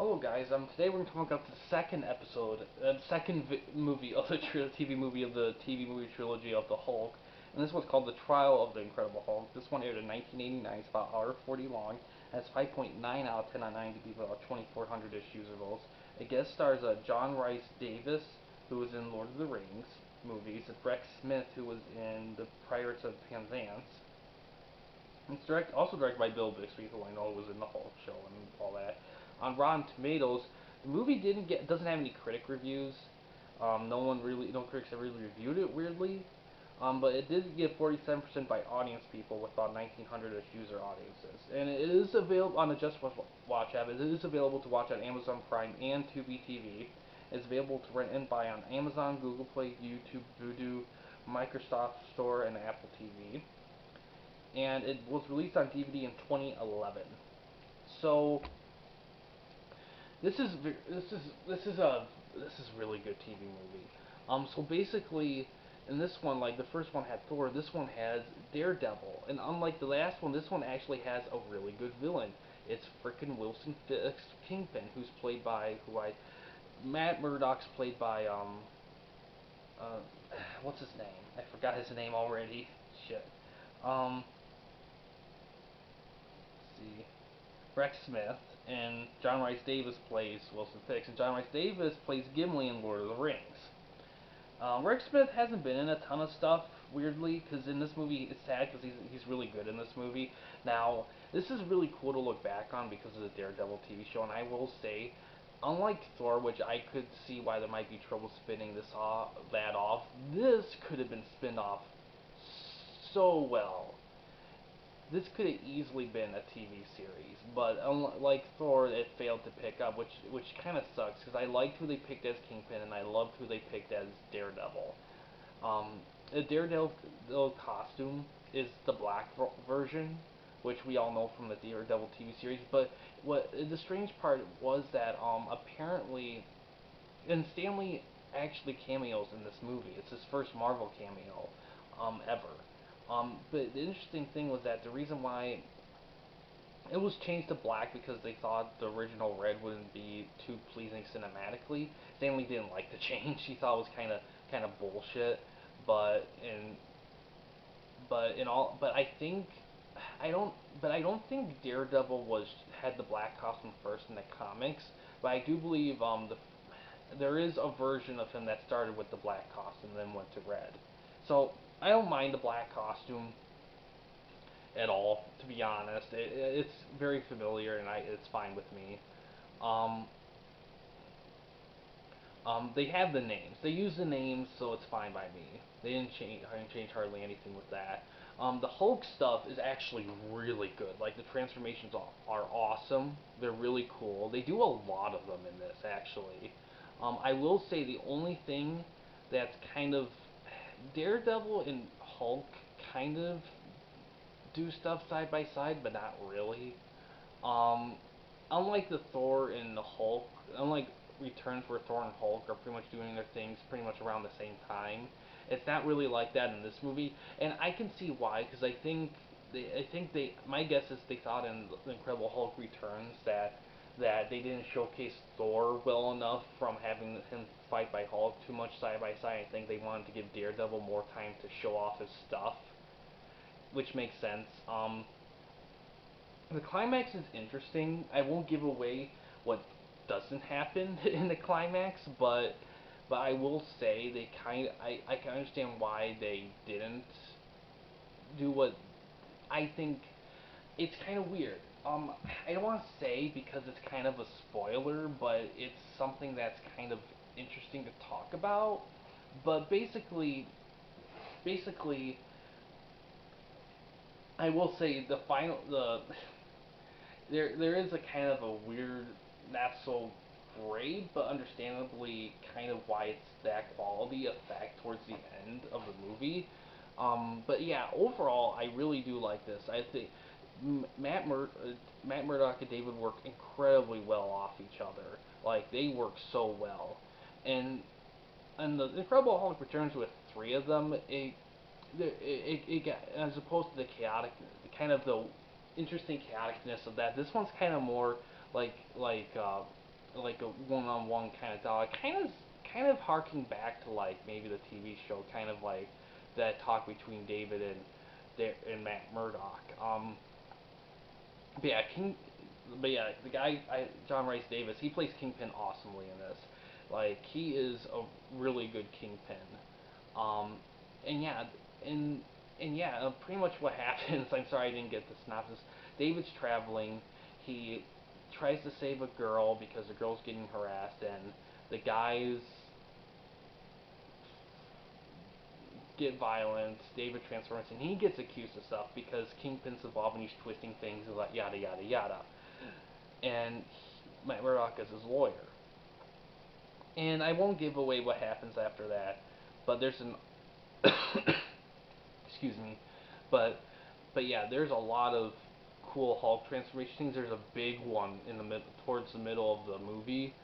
Hello guys, today we're going to talk about the second episode, movie of the TV movie of the TV movie trilogy of the Hulk, and this one's called The Trial of the Incredible Hulk. This one aired in 1989, it's about 1 hour 40 long, has 5.9 out of 10 on IMDb, about 2,400-ish user votes. It guest stars John Rhys Davis, who was in Lord of the Rings movies, and Rex Smith, who was in the Pirates of Penzance. It's also directed by Bill Bixby, who I know was in the Hulk show and all that. On Rotten Tomatoes, the movie doesn't have any critic reviews. No critics have really reviewed it weirdly. But it did get 47% by audience people with about 1,900-ish user audiences, and it is available on the Just Watch app. It is available to watch on Amazon Prime and Tubi TV. It's available to rent and buy on Amazon, Google Play, YouTube, Vudu, Microsoft Store, and Apple TV. And it was released on DVD in 2011. So this is really good TV movie. So basically, in this one, like the first one had Thor, this one has Daredevil, and unlike the last one, this one actually has a really good villain. It's frickin' Wilson Fisk's Kingpin, who's played by Matt Murdock's played by uh, what's his name? I forgot his name already. Shit. Um, see. Rex Smith, and John Rhys Davis plays Wilson Fisk, and John Rhys Davis plays Gimli in Lord of the Rings. Rex Smith hasn't been in a ton of stuff, weirdly, because in this movie, it's sad because he's really good in this movie. Now, this is really cool to look back on because of the Daredevil TV show, and I will say, unlike Thor, which I could see why there might be trouble spinning that off, this could have been spinned off so well. This could have easily been a TV series, but unlike Thor, it failed to pick up, which kind of sucks because I liked who they picked as Kingpin and I loved who they picked as Daredevil. The Daredevil costume is the black version, which we all know from the Daredevil TV series. But what the strange part was that apparently, and Stanley actually cameos in this movie. It's his first Marvel cameo ever. But the interesting thing was that the reason why it was changed to black because they thought the original red wouldn't be too pleasing cinematically. Stanley didn't like the change. He thought it was kind of bullshit. But in but I don't think Daredevil had the black costume first in the comics. But I do believe there is a version of him that started with the black costume and then went to red. So I don't mind the black costume at all, to be honest. It's very familiar and it's fine with me. Um, they have the names. They use the names, so it's fine by me. I didn't change hardly anything with that. The Hulk stuff is actually really good. Like the transformations are awesome. They're really cool. They do a lot of them in this actually. I will say the only thing that's kind of Daredevil and Hulk kind of do stuff side by side, but not really. Um, Unlike the Thor and the Hulk, unlike returns where Thor and Hulk are pretty much doing their things pretty much around the same time, it's not really like that in this movie, and I can see why, because my guess is they thought in the Incredible Hulk Returns that they didn't showcase Thor well enough from having him fight by Hulk too much side by side. I think they wanted to give Daredevil more time to show off his stuff, which makes sense. The climax is interesting. I won't give away what doesn't happen in the climax, but I will say I can understand why they didn't do what I think it's kind of weird. I don't want to say because it's kind of a spoiler, but it's something that's kind of interesting to talk about. But basically, I will say the there is a kind of a weird, not so great, but understandably kind of why it's that quality effect towards the end of the movie. But yeah, overall, I really do like this. I think Matt Murdock and David work incredibly well off each other. Like they work so well, and the Incredible Hulk returns with three of them. It got, as opposed to the chaotic, kind of the interesting chaoticness of that. This one's kind of more like like a one-on-one kind of dialogue, kind of harking back to like maybe the TV show, kind of like that talk between David and Matt Murdock. But yeah, the guy John Rice Davis, he plays Kingpin awesomely in this. Like he is a really good Kingpin. Um, and yeah, and pretty much what happens. I'm sorry I didn't get the synopsis. David's traveling. He tries to save a girl because the girl's getting harassed, and the guys get violent. David transforms, and he gets accused of stuff because Kingpin's involved and he's twisting things and like yada yada yada. And Matt Murdock is his lawyer. And I won't give away what happens after that, but there's an excuse me, but yeah, there's a lot of cool Hulk transformation things. There's a big one in the towards the middle of the movie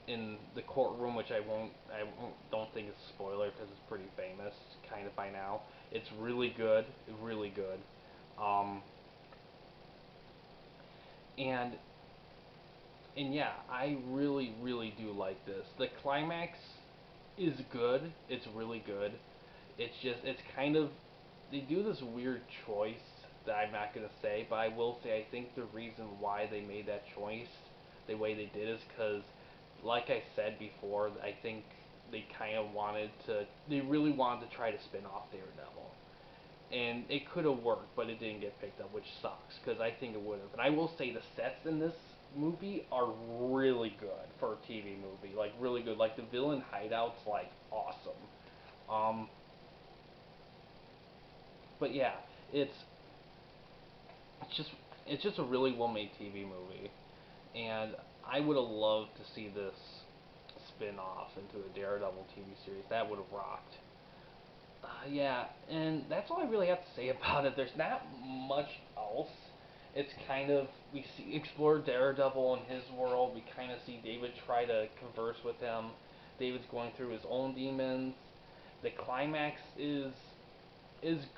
in the courtroom, which don't think is a spoiler because it's pretty famous, kind of by now. It's really good, really good. Um, and yeah, I really do like this. The climax is good. It's really good. It's kind of they do this weird choice that I'm not gonna say, but I will say I think the reason why they made that choice the way they did is because, like I said before, I think they really wanted to try to spin off Daredevil, and it could have worked, but it didn't get picked up, which sucks because I think it would have. And I will say the sets in this movie are really good for a TV movie, like really good. Like the villain hideout's like awesome. Um, but yeah, it's it's just it's just a really well made TV movie, and I would have loved to see this spin off into a Daredevil TV series. That would have rocked. Yeah, and that's all I really have to say about it. There's not much else. It's kind of explore Daredevil and his world. We kind of see David try to converse with him. David's going through his own demons. The climax is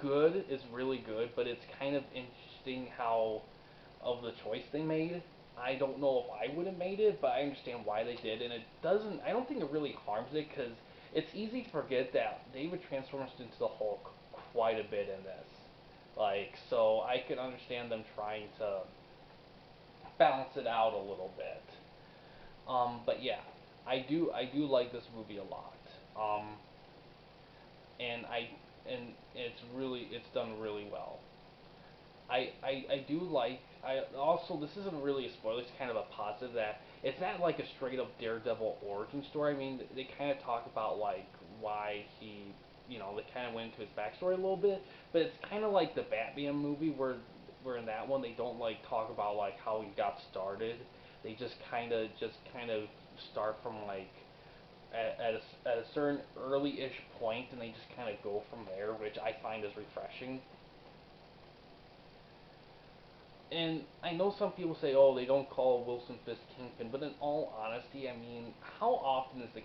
good, is really good, but it's kind of interesting how of the choice they made. I don't know if I would have made it, but I understand why they did, and it doesn't. I don't think it really harms it because it's easy to forget that David transforms into the Hulk quite a bit in this. Like, so I could understand them trying to balance it out a little bit. But yeah, I do like this movie a lot. And it's done really well. I do like I also this isn't really a spoiler, it's kind of a positive that it's not like a straight up Daredevil origin story. I mean they kind of talk about like why he they kind of went into his backstory a little bit, but it's kind of like the Batman movie where in that one they don't like talk about like how he got started. They just kind of start from like at a certain early-ish point and they just kind of go from there, which I find is refreshing. And I know some people say, oh, they don't call Wilson Fisk Kingpin, but in all honesty, I mean, how often is the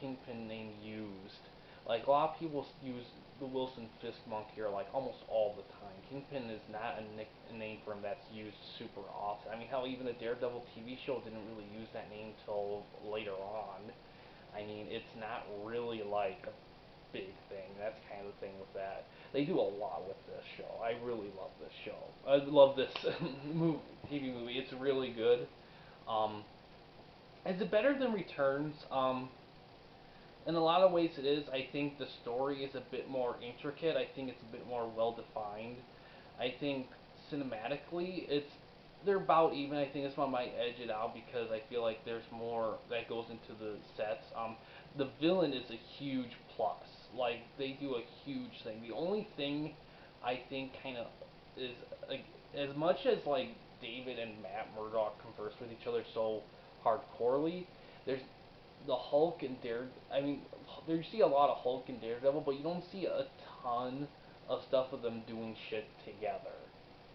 Kingpin name used? Like, a lot of people use the Wilson Fisk monkey like almost all the time. Kingpin is not a name for him that's used super often. I mean, hell, even the Daredevil TV show didn't really use that name till later on. I mean, it's not really like a big thing. That's kind of the thing with that. They do a lot with this show. I really love this show. I love this TV movie. It's really good. Um, is it better than Returns? In a lot of ways, it is. I think the story is a bit more intricate. I think it's a bit more well defined. I think cinematically, they're about even. I think this one might edge it out because I feel like there's more that goes into the sets. The villain is a huge plus. Like they do a huge thing. The only thing I think kind of is like as much as like David and Matt Murdock converse with each other so hardcorely. There's the Hulk and Dare. I mean, there you see a lot of Hulk and Daredevil, but you don't see a ton of stuff of them doing shit together.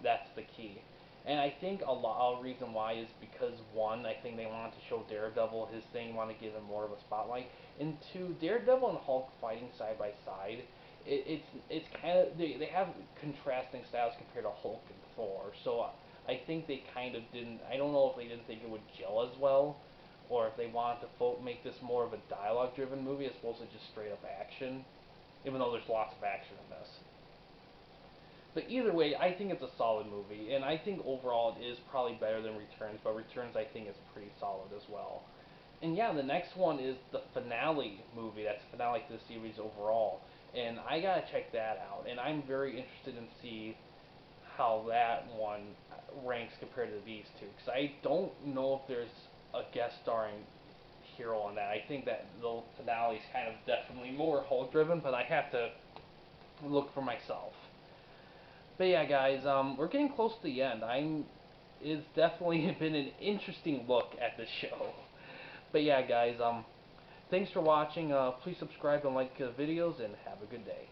That's the key. And I think a reason why is because one, I think they wanted to show Daredevil his thing, want to give him more of a spotlight, and two, Daredevil and Hulk fighting side by side. It's kind of they have contrasting styles compared to Hulk and Thor. So I think they kind of didn't. I don't know if they didn't think it would gel as well, or if they wanted to make this more of a dialogue-driven movie as opposed to just straight-up action. Even though there's lots of action in this. But either way, I think it's a solid movie, and I think overall it is probably better than Returns, but Returns I think is pretty solid as well. And yeah, the next one is the finale movie. That's the finale to the series overall, and I gotta check that out. And I'm very interested in see how that one ranks compared to these two, because I don't know if there's a guest starring hero on that. I think that the finale is kind of definitely more Hulk driven, but I have to look for myself. But yeah, guys, we're getting close to the end. It's definitely been an interesting look at the show. But yeah, guys, thanks for watching. Please subscribe and like the videos, and have a good day.